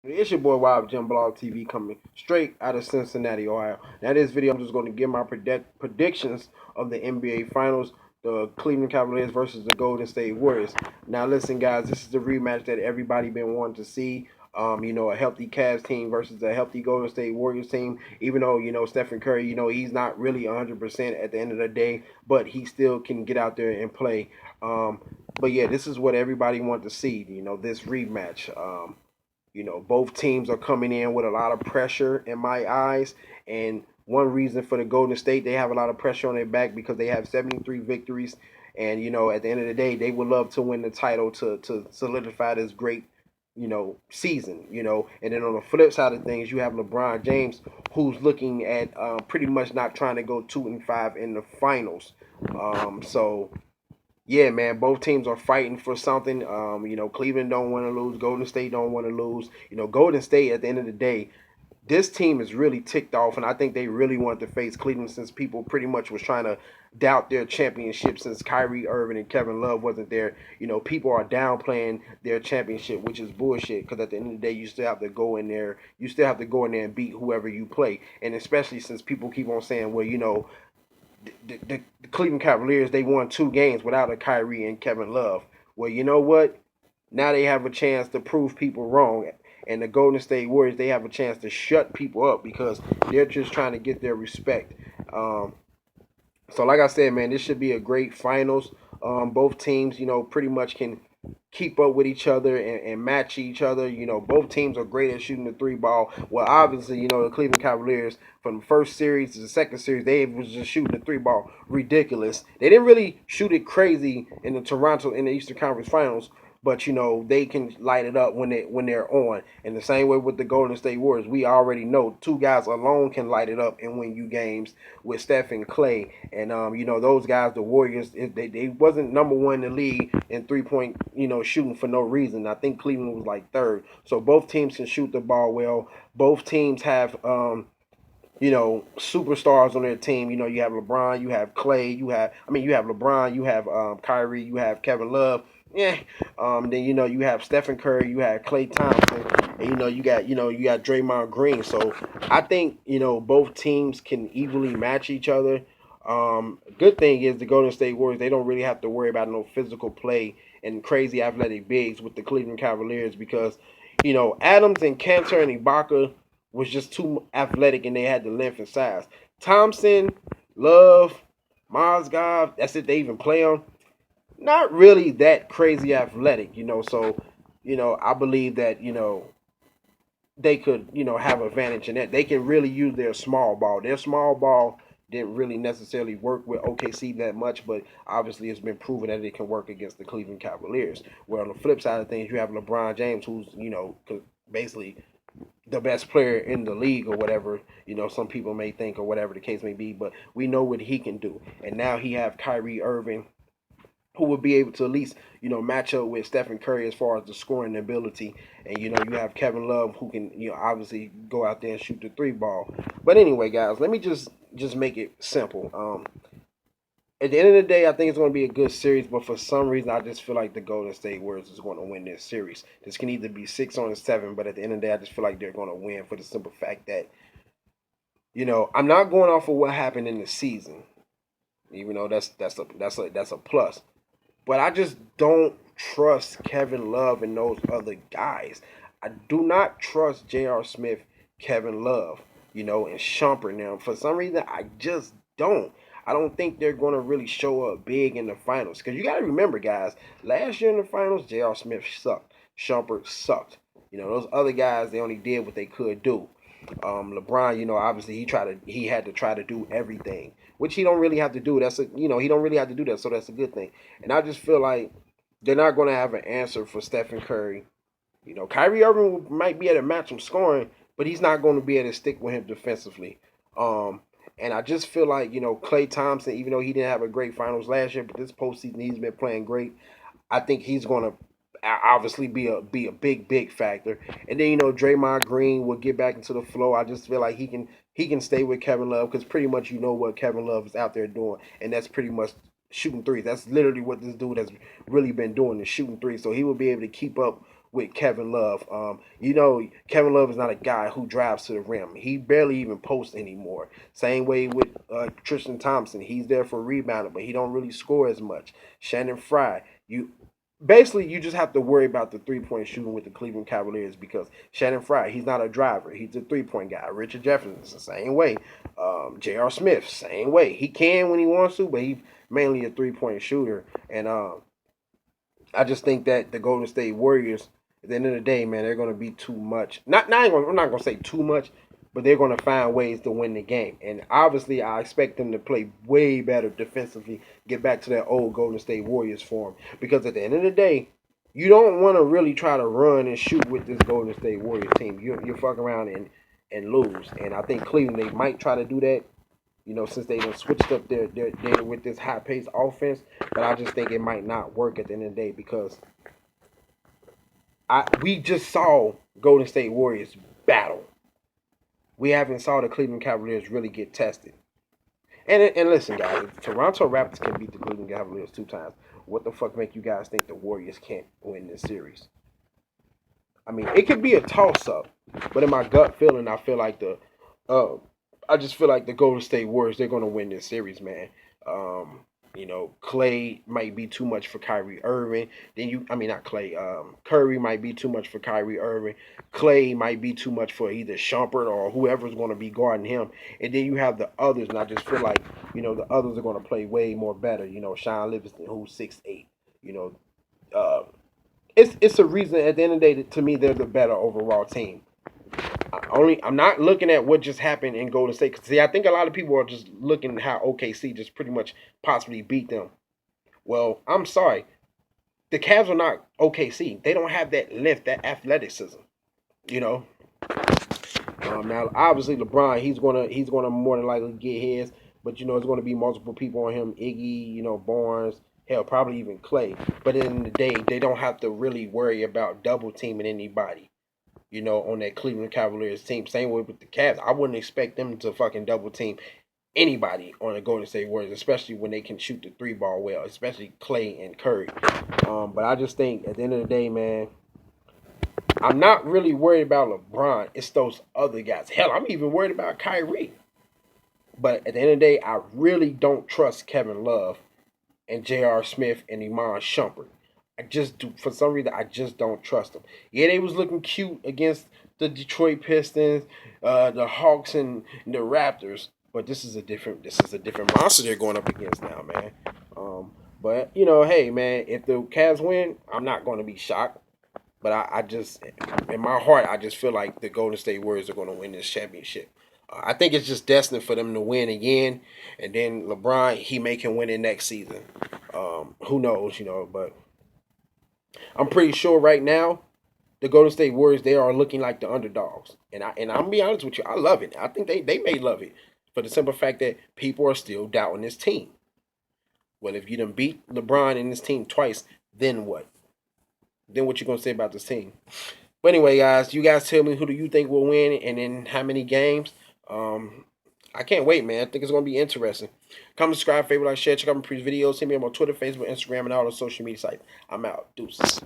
It's your boy YfgmBlogTv coming straight out of Cincinnati, Ohio. Now, this video, I'm just going to give my predictions of the NBA Finals, the Cleveland Cavaliers versus the Golden State Warriors. Now, listen, guys, this is the rematch that everybody been wanting to see. A healthy Cavs team versus a healthy Golden State Warriors team. Even though Stephen Curry, he's not really 100% at the end of the day, but he still can get out there and play. But yeah, this is what everybody wants to see. This rematch. Both teams are coming in with a lot of pressure in my eyes. And one reason for the Golden State, they have a lot of pressure on their back because they have 73 victories. And, at the end of the day, they would love to win the title to solidify this great, season. And then on the flip side of things, you have LeBron James, who's looking at pretty much not trying to go 2-5 in the finals. So yeah, man, both teams are fighting for something. Cleveland don't want to lose. Golden State don't want to lose. Golden State at the end of the day, this team is really ticked off, and I think they really want to face Cleveland since people pretty much was trying to doubt their championship since Kyrie Irving and Kevin Love wasn't there. People are downplaying their championship, which is bullshit. Because at the end of the day, you still have to go in there. You still have to go in there and beat whoever you play, and especially since people keep on saying, well, the Cleveland Cavaliers, they won 2 games without a Kyrie and Kevin Love. Well, you know what? Now they have a chance to prove people wrong. And the Golden State Warriors, they have a chance to shut people up because they're just trying to get their respect. Um, so, like I said, man, this should be a great finals. Both teams, pretty much can keep up with each other and match each other. Both teams are great at shooting the three ball. Well, obviously, the Cleveland Cavaliers from the first series to the second series, they was just shooting the three ball ridiculous. They didn't really shoot it crazy in the Eastern Conference Finals, but they can light it up when they're on. And the same way with the Golden State Warriors, we already know 2 guys alone can light it up and win you games with Steph and Clay. And those guys, the Warriors, they wasn't number one in the league in 3 point shooting for no reason. I think Cleveland was like third. So both teams can shoot the ball well. Both teams have superstars on their team. You have LeBron, you have Clay, you have LeBron, you have Kyrie, you have Kevin Love. Yeah. Then you have Stephen Curry, you have Klay Thompson, and you got Draymond Green. So I think both teams can evenly match each other. Good thing is the Golden State Warriors, they don't really have to worry about no physical play and crazy athletic bigs with the Cleveland Cavaliers because Adams and Cantor and Ibaka was just too athletic and they had the length and size. Thompson, Love, Mozgov, that's it. They even play on. Not really that crazy athletic. So, I believe that, they could, have advantage in that. They can really use their small ball. Their small ball didn't really necessarily work with OKC that much, but obviously it's been proven that it can work against the Cleveland Cavaliers. Where on the flip side of things, you have LeBron James, who's, basically the best player in the league or whatever, some people may think or whatever the case may be, but we know what he can do. And now he have Kyrie Irving, who will be able to at least, match up with Stephen Curry as far as the scoring ability. And, you have Kevin Love who can, obviously go out there and shoot the three ball. But anyway, guys, let me just make it simple. At the end of the day, I think it's going to be a good series, but for some reason, I just feel like the Golden State Warriors is going to win this series. This can either be 6-7, but at the end of the day, I just feel like they're going to win for the simple fact that, I'm not going off of what happened in the season, even though that's a plus. But I just don't trust Kevin Love and those other guys. I do not trust J.R. Smith, Kevin Love, and Shumpert now. For some reason, I just don't. I don't think they're going to really show up big in the finals. Because you got to remember, guys, last year in the finals, J.R. Smith sucked. Shumpert sucked. Those other guys, they only did what they could do. LeBron, obviously he had to try to do everything, which he don't really have to do. He don't really have to do that, so that's a good thing. And I just feel like they're not going to have an answer for Stephen Curry. Kyrie Irving might be able to match him scoring, but he's not going to be able to stick with him defensively. Um, and I just feel like Klay Thompson, even though he didn't have a great finals last year, but this postseason he's been playing great. I think he's going to obviously be a big factor. And then Draymond Green will get back into the flow. I just feel like he can stay with Kevin Love because pretty much what Kevin Love is out there doing, and that's pretty much shooting threes. That's literally what this dude has really been doing, is shooting threes. So he will be able to keep up with Kevin Love. You know, Kevin Love is not a guy who drives to the rim. He barely even posts anymore. Same way with Tristan Thompson. He's there for rebounding, but he don't really score as much. Shannon Fry. You just have to worry about the 3-point shooting with the Cleveland Cavaliers because Shannon Fry, he's not a driver. He's a 3-point guy. Richard Jefferson, the same way. J.R. Smith, same way. He can when he wants to, but he's mainly a 3-point shooter. And I just think that the Golden State Warriors, at the end of the day, man, they're going to be too much. I'm not going to say too much, but they're going to find ways to win the game. And obviously, I expect them to play way better defensively, get back to that old Golden State Warriors form. Because at the end of the day, you don't want to really try to run and shoot with this Golden State Warriors team. You're fuck around and lose. And I think Cleveland, they might try to do that, you know, since they done switched up their with this high paced offense. But I just think it might not work at the end of the day because we just saw Golden State Warriors battle. We haven't saw the Cleveland Cavaliers really get tested. And listen, guys, Toronto Raptors can beat the Cleveland Cavaliers 2 times. What the fuck make you guys think the Warriors can't win this series? I mean, it could be a toss-up, but in my gut feeling, I just feel like the Golden State Warriors, they're going to win this series, man. You know, Clay might be too much for Kyrie Irving. Not Clay. Curry might be too much for Kyrie Irving. Clay might be too much for either Shumpert or whoever's going to be guarding him. And then you have the others, and I just feel like, you know, the others are going to play way more better. You know, Sean Livingston, who's 6'8". You know, it's a reason at the end of the day to me they're the better overall team. I'm not looking at what just happened in Golden State. Cause see, I think a lot of people are just looking at how OKC just pretty much possibly beat them. Well, I'm sorry. The Cavs are not OKC. They don't have that length, that athleticism. You know. Now, obviously, LeBron, he's gonna more than likely get his, but you know, it's gonna be multiple people on him. Iggy, you know, Barnes, hell, probably even Clay. But at the end of the day, they don't have to really worry about double teaming anybody, you know, on that Cleveland Cavaliers team. Same way with the Cavs. I wouldn't expect them to fucking double team anybody on the Golden State Warriors, especially when they can shoot the 3-ball well, especially Clay and Curry. But I just think at the end of the day, man, I'm not really worried about LeBron. It's those other guys. Hell, I'm even worried about Kyrie. But at the end of the day, I really don't trust Kevin Love and J.R. Smith and Iman Shumpert. I just do. For some reason, I just don't trust them. Yeah, they was looking cute against the Detroit Pistons, the Hawks, and the Raptors. But this is a different monster they're going up against now, man. But you know, hey, man, if the Cavs win, I'm not going to be shocked. But I just, in my heart, I just feel like the Golden State Warriors are going to win this championship. I think it's just destined for them to win again, and then LeBron, he may can win it next season. Who knows, you know? But I'm pretty sure right now, the Golden State Warriors, they are looking like the underdogs, and I'm gonna be honest with you, I love it. I think they may love it for the simple fact that people are still doubting this team. Well, if you done beat LeBron and this team twice, then what? Then what you gonna say about this team? But anyway, guys, you guys tell me who do you think will win and in how many games. I can't wait, man. I think it's gonna be interesting. Comment, subscribe, favorite, like, share, check out my previous videos. Hit me on my Twitter, Facebook, Instagram, and all the social media sites. I'm out. Deuces.